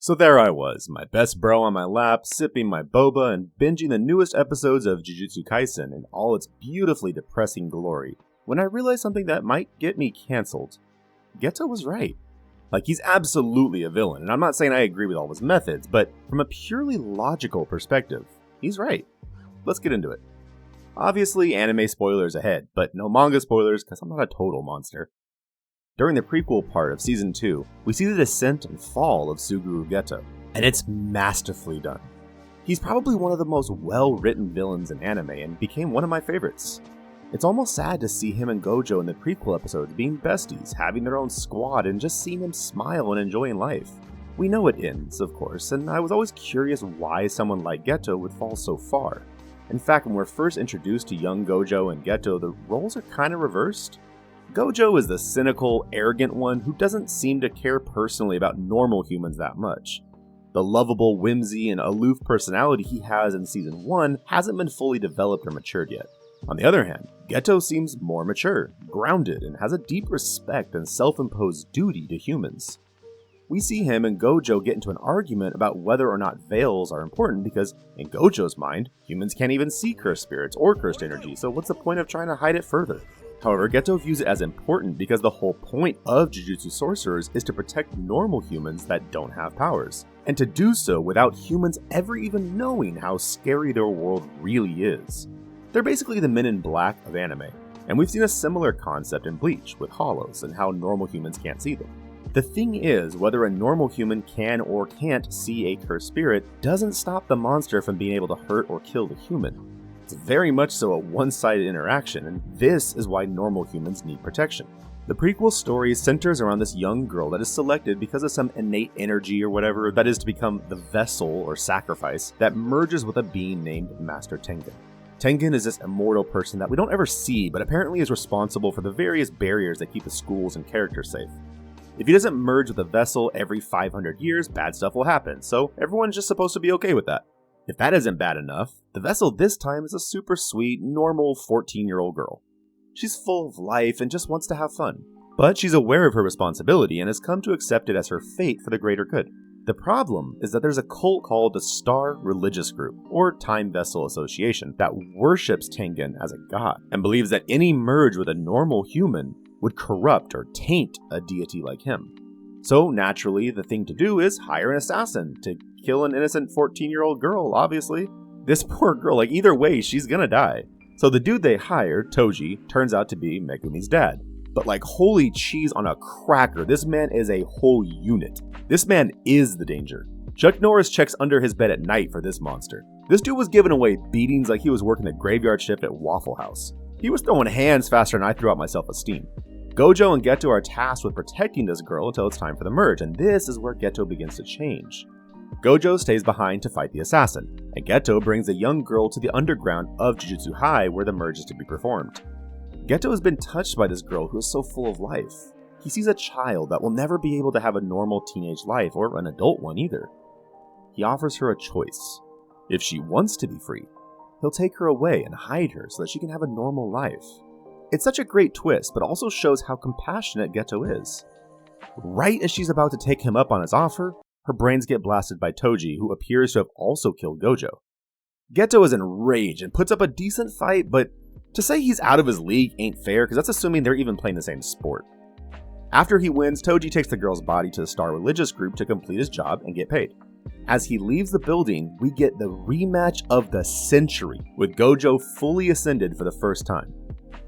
So there I was, my best bro on my lap, sipping my boba and binging the newest episodes of Jujutsu Kaisen in all its beautifully depressing glory, when I realized something that might get me cancelled. Geto was right. Like, he's absolutely a villain, and I'm not saying I agree with all his methods, but from a purely logical perspective, he's right. Let's get into it. Obviously, anime spoilers ahead, but no manga spoilers because I'm not a total monster. During the prequel part of Season 2, we see the descent and fall of Suguru Geto, and it's masterfully done. He's probably one of the most well-written villains in anime and became one of my favorites. It's almost sad to see him and Gojo in the prequel episodes being besties, having their own squad, and just seeing him smile and enjoying life. We know it ends, of course, and I was always curious why someone like Geto would fall so far. In fact, when we're first introduced to young Gojo and Geto, the roles are kind of reversed. Gojo is the cynical, arrogant one who doesn't seem to care personally about normal humans that much. The lovable, whimsy, and aloof personality he has in Season 1 hasn't been fully developed or matured yet. On the other hand, Geto seems more mature, grounded, and has a deep respect and self-imposed duty to humans. We see him and Gojo get into an argument about whether or not veils are important because, in Gojo's mind, humans can't even see cursed spirits or cursed energy, so what's the point of trying to hide it further? However, Geto views it as important because the whole point of Jujutsu sorcerers is to protect normal humans that don't have powers, and to do so without humans ever even knowing how scary their world really is. They're basically the Men in Black of anime, and we've seen a similar concept in Bleach with hollows and how normal humans can't see them. The thing is, whether a normal human can or can't see a cursed spirit doesn't stop the monster from being able to hurt or kill the human. It's very much so a one-sided interaction, and this is why normal humans need protection. The prequel story centers around this young girl that is selected because of some innate energy or whatever that is to become the vessel or sacrifice that merges with a being named Master Tengen. Tengen is this immortal person that we don't ever see, but apparently is responsible for the various barriers that keep the schools and characters safe. If he doesn't merge with a vessel every 500 years, bad stuff will happen, so everyone's just supposed to be okay with that. If that isn't bad enough, the vessel this time is a super sweet, normal 14-year-old girl. She's full of life and just wants to have fun. But she's aware of her responsibility and has come to accept it as her fate for the greater good. The problem is that there's a cult called the Star Religious Group, or Time Vessel Association, that worships Tengen as a god, and believes that any merge with a normal human would corrupt or taint a deity like him. So naturally, the thing to do is hire an assassin to kill an innocent 14-year-old girl, obviously. This poor girl, either way, she's gonna die. So the dude they hired, Toji, turns out to be Megumi's dad. But holy cheese on a cracker, this man is a whole unit. This man is the danger. Chuck Norris checks under his bed at night for this monster. This dude was giving away beatings like he was working the graveyard shift at Waffle House. He was throwing hands faster than I threw out my self-esteem. Gojo and Geto are tasked with protecting this girl until it's time for the merge, and this is where Geto begins to change. Gojo stays behind to fight the assassin, and Geto brings the young girl to the underground of Jujutsu High where the merge is to be performed. Geto has been touched by this girl who is so full of life. He sees a child that will never be able to have a normal teenage life, or an adult one either. He offers her a choice. If she wants to be free, he'll take her away and hide her so that she can have a normal life. It's such a great twist, but also shows how compassionate Geto is. Right as she's about to take him up on his offer, her brains get blasted by Toji, who appears to have also killed Gojo. Geto is enraged and puts up a decent fight, but to say he's out of his league ain't fair because that's assuming they're even playing the same sport. After he wins, Toji takes the girl's body to the Star Religious Group to complete his job and get paid. As he leaves the building, we get the rematch of the century, with Gojo fully ascended for the first time.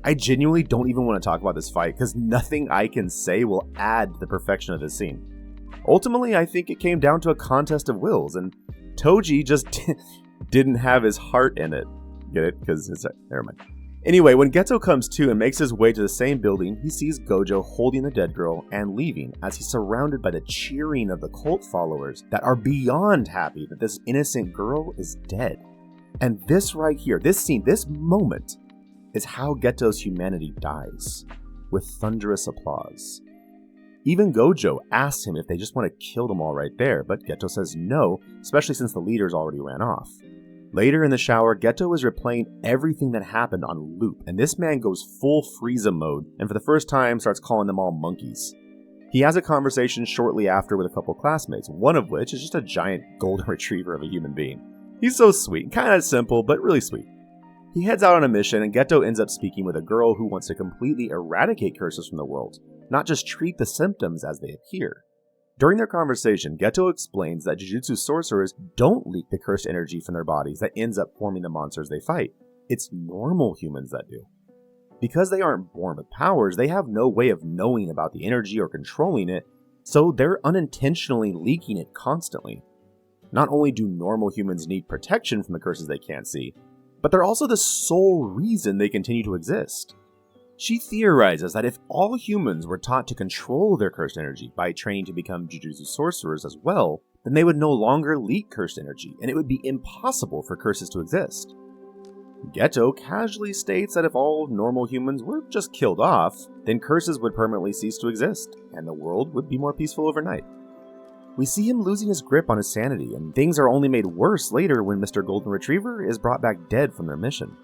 I genuinely don't even want to talk about this fight because nothing I can say will add to the perfection of this scene. Ultimately, I think it came down to a contest of wills, and Toji just didn't have his heart in it. Get it? Because never mind. Anyway, when Geto comes to and makes his way to the same building, he sees Gojo holding the dead girl and leaving as he's surrounded by the cheering of the cult followers that are beyond happy that this innocent girl is dead. And this right here, this scene, this moment, is how Geto's humanity dies, with thunderous applause. Even Gojo asks him if they just want to kill them all right there, but Geto says no, especially since the leaders already ran off. Later in the shower, Geto is replaying everything that happened on loop, and this man goes full Frieza mode, and for the first time starts calling them all monkeys. He has a conversation shortly after with a couple classmates, one of which is just a giant golden retriever of a human being. He's so sweet, kind of simple, but really sweet. He heads out on a mission, and Geto ends up speaking with a girl who wants to completely eradicate curses from the world, not just treat the symptoms as they appear. During their conversation, Geto explains that Jujutsu sorcerers don't leak the cursed energy from their bodies that ends up forming the monsters they fight. It's normal humans that do. Because they aren't born with powers, they have no way of knowing about the energy or controlling it, so they're unintentionally leaking it constantly. Not only do normal humans need protection from the curses they can't see, but they're also the sole reason they continue to exist. She theorizes that if all humans were taught to control their cursed energy by training to become Jujutsu sorcerers as well, then they would no longer leak cursed energy, and it would be impossible for curses to exist. Geto casually states that if all normal humans were just killed off, then curses would permanently cease to exist, and the world would be more peaceful overnight. We see him losing his grip on his sanity, and things are only made worse later when Mr. Golden Retriever is brought back dead from their mission.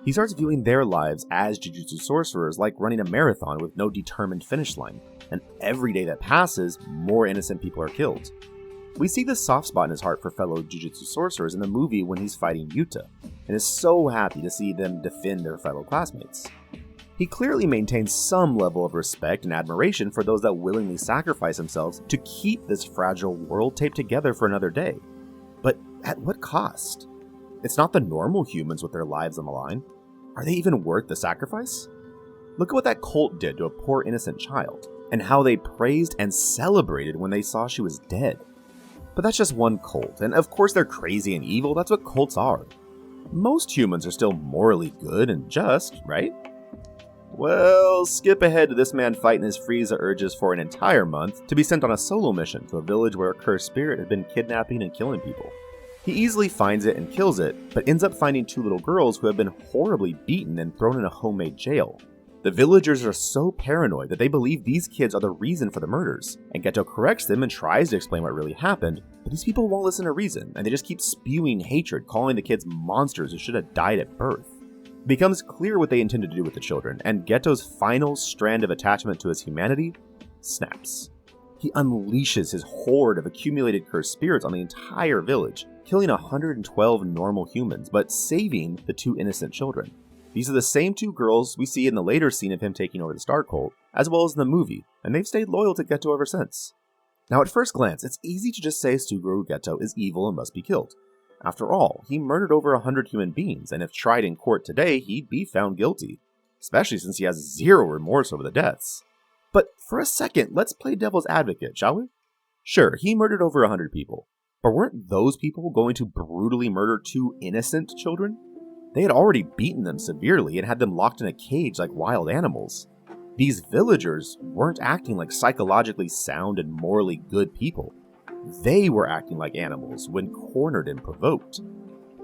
He starts viewing their lives as Jujutsu sorcerers like running a marathon with no determined finish line, and every day that passes, more innocent people are killed. We see this soft spot in his heart for fellow Jujutsu sorcerers in the movie when he's fighting Yuta, and is so happy to see them defend their fellow classmates. He clearly maintains some level of respect and admiration for those that willingly sacrifice themselves to keep this fragile world taped together for another day. But at what cost? It's not the normal humans with their lives on the line. Are they even worth the sacrifice? Look at what that cult did to a poor innocent child, and how they praised and celebrated when they saw she was dead. But that's just one cult, and of course they're crazy and evil, that's what cults are. Most humans are still morally good and just, right? Well, skip ahead to this man fighting his Frieza urges for an entire month to be sent on a solo mission to a village where a cursed spirit had been kidnapping and killing people. He easily finds it and kills it, but ends up finding two little girls who have been horribly beaten and thrown in a homemade jail. The villagers are so paranoid that they believe these kids are the reason for the murders, and Geto corrects them and tries to explain what really happened, but these people won't listen to reason, and they just keep spewing hatred, calling the kids monsters who should have died at birth. It becomes clear what they intended to do with the children, and Geto's final strand of attachment to his humanity snaps. He unleashes his horde of accumulated cursed spirits on the entire village, killing 112 normal humans, but saving the two innocent children. These are the same two girls we see in the later scene of him taking over the Star Cult, as well as in the movie, and they've stayed loyal to Geto ever since. Now at first glance, it's easy to just say Suguru Geto is evil and must be killed. After all, he murdered over 100 human beings, and if tried in court today, he'd be found guilty, especially since he has zero remorse over the deaths. But for a second, let's play devil's advocate, shall we? Sure, he murdered over 100 people, but weren't those people going to brutally murder two innocent children? They had already beaten them severely and had them locked in a cage like wild animals. These villagers weren't acting like psychologically sound and morally good people. They were acting like animals when cornered and provoked.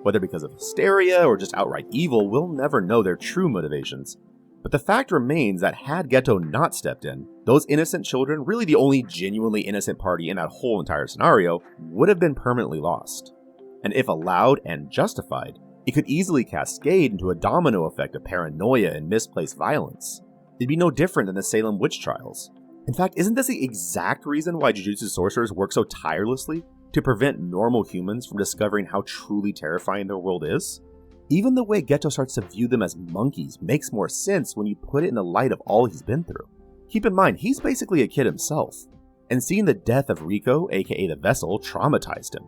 Whether because of hysteria or just outright evil, we'll never know their true motivations. But the fact remains that had Geto not stepped in, those innocent children, really the only genuinely innocent party in that whole entire scenario, would have been permanently lost. And if allowed and justified, it could easily cascade into a domino effect of paranoia and misplaced violence. It'd be no different than the Salem witch trials. In fact, isn't this the exact reason why Jujutsu sorcerers work so tirelessly to prevent normal humans from discovering how truly terrifying their world is? Even the way Geto starts to view them as monkeys makes more sense when you put it in the light of all he's been through. Keep in mind, he's basically a kid himself, and seeing the death of Rico, aka the Vessel, traumatized him.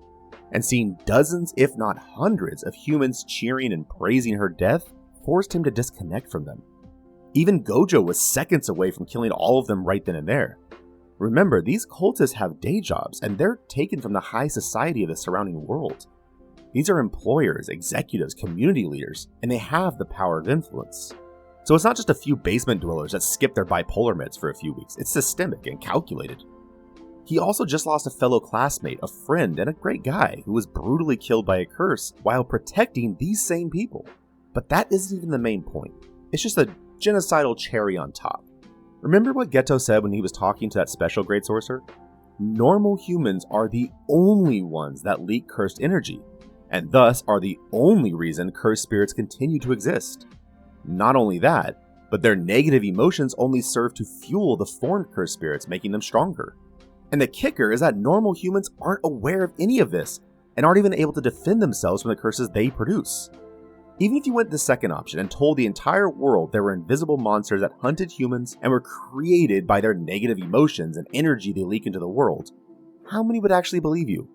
And seeing dozens, if not hundreds, of humans cheering and praising her death forced him to disconnect from them. Even Gojo was seconds away from killing all of them right then and there. Remember, these cultists have day jobs, and they're taken from the high society of the surrounding world. These are employers, executives, community leaders, and they have the power of influence. So it's not just a few basement dwellers that skip their bipolar meds for a few weeks, it's systemic and calculated. He also just lost a fellow classmate, a friend, and a great guy who was brutally killed by a curse while protecting these same people. But that isn't even the main point. It's just a genocidal cherry on top. Remember what Geto said when he was talking to that special great sorcerer? Normal humans are the only ones that leak cursed energy, and thus are the only reason cursed spirits continue to exist. Not only that, but their negative emotions only serve to fuel the formed cursed spirits, making them stronger. And the kicker is that normal humans aren't aware of any of this, and aren't even able to defend themselves from the curses they produce. Even if you went the second option and told the entire world there were invisible monsters that hunted humans and were created by their negative emotions and energy they leak into the world, how many would actually believe you?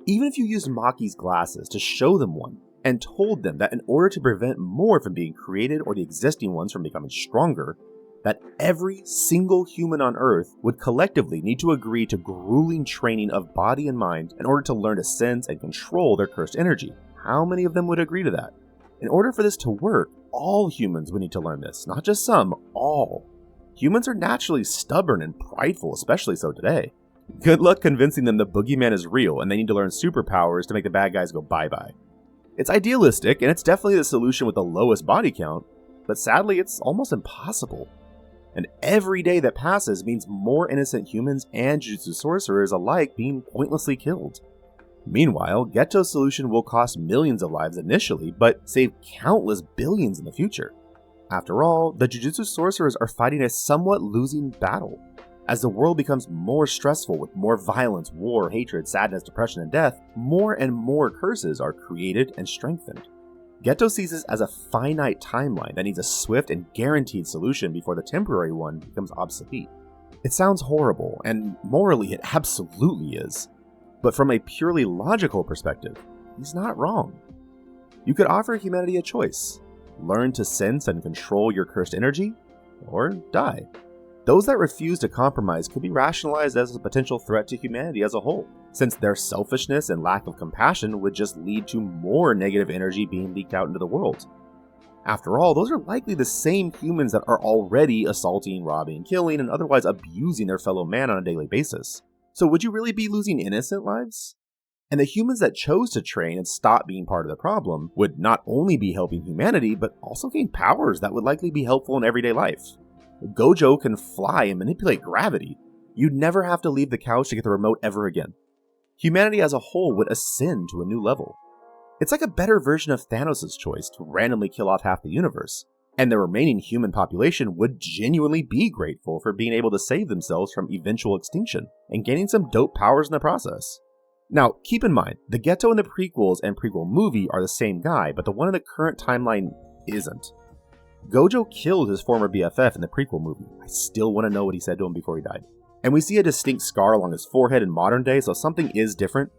Even if you used Maki's glasses to show them one, and told them that in order to prevent more from being created or the existing ones from becoming stronger, that every single human on Earth would collectively need to agree to grueling training of body and mind in order to learn to sense and control their cursed energy, how many of them would agree to that? In order for this to work, all humans would need to learn this, not just some, all. Humans are naturally stubborn and prideful, especially so today. Good luck convincing them the boogeyman is real and they need to learn superpowers to make the bad guys go bye-bye. It's idealistic, and it's definitely the solution with the lowest body count, but sadly it's almost impossible. And every day that passes means more innocent humans and Jujutsu sorcerers alike being pointlessly killed. Meanwhile, Geto's solution will cost millions of lives initially, but save countless billions in the future. After all, the Jujutsu sorcerers are fighting a somewhat losing battle. As the world becomes more stressful with more violence, war, hatred, sadness, depression, and death, more and more curses are created and strengthened. Geto sees this as a finite timeline that needs a swift and guaranteed solution before the temporary one becomes obsolete. It sounds horrible, and morally it absolutely is. But from a purely logical perspective, he's not wrong. You could offer humanity a choice. Learn to sense and control your cursed energy, or die. Those that refuse to compromise could be rationalized as a potential threat to humanity as a whole, since their selfishness and lack of compassion would just lead to more negative energy being leaked out into the world. After all, those are likely the same humans that are already assaulting, robbing, killing, and otherwise abusing their fellow man on a daily basis. So would you really be losing innocent lives? And the humans that chose to train and stop being part of the problem would not only be helping humanity, but also gain powers that would likely be helpful in everyday life. Gojo can fly and manipulate gravity. You'd never have to leave the couch to get the remote ever again. Humanity as a whole would ascend to a new level. It's like a better version of Thanos' choice to randomly kill off half the universe, and the remaining human population would genuinely be grateful for being able to save themselves from eventual extinction, and gaining some dope powers in the process. Now, keep in mind, the Geto in the prequels and prequel movie are the same guy, but the one in the current timeline isn't. Gojo killed his former BFF in the prequel movie. I still want to know what he said to him before he died. And we see a distinct scar along his forehead in modern day, so something is different.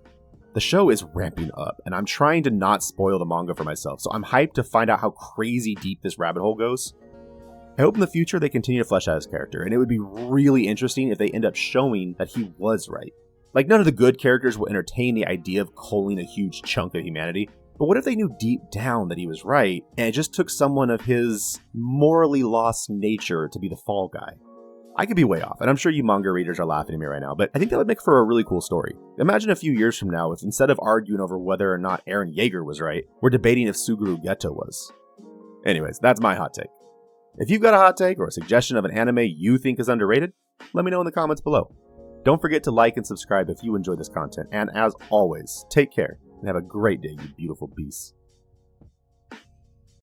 The show is ramping up, and I'm trying to not spoil the manga for myself, so I'm hyped to find out how crazy deep this rabbit hole goes. I hope in the future they continue to flesh out his character, and it would be really interesting if they end up showing that he was right. Like, none of the good characters will entertain the idea of culling a huge chunk of humanity, but what if they knew deep down that he was right, and it just took someone of his morally lost nature to be the fall guy? I could be way off, and I'm sure you manga readers are laughing at me right now, but I think that would make for a really cool story. Imagine a few years from now if instead of arguing over whether or not Eren Yeager was right, we're debating if Suguru Geto was. Anyways, that's my hot take. If you've got a hot take or a suggestion of an anime you think is underrated, let me know in the comments below. Don't forget to like and subscribe if you enjoy this content, and as always, take care and have a great day, you beautiful beasts.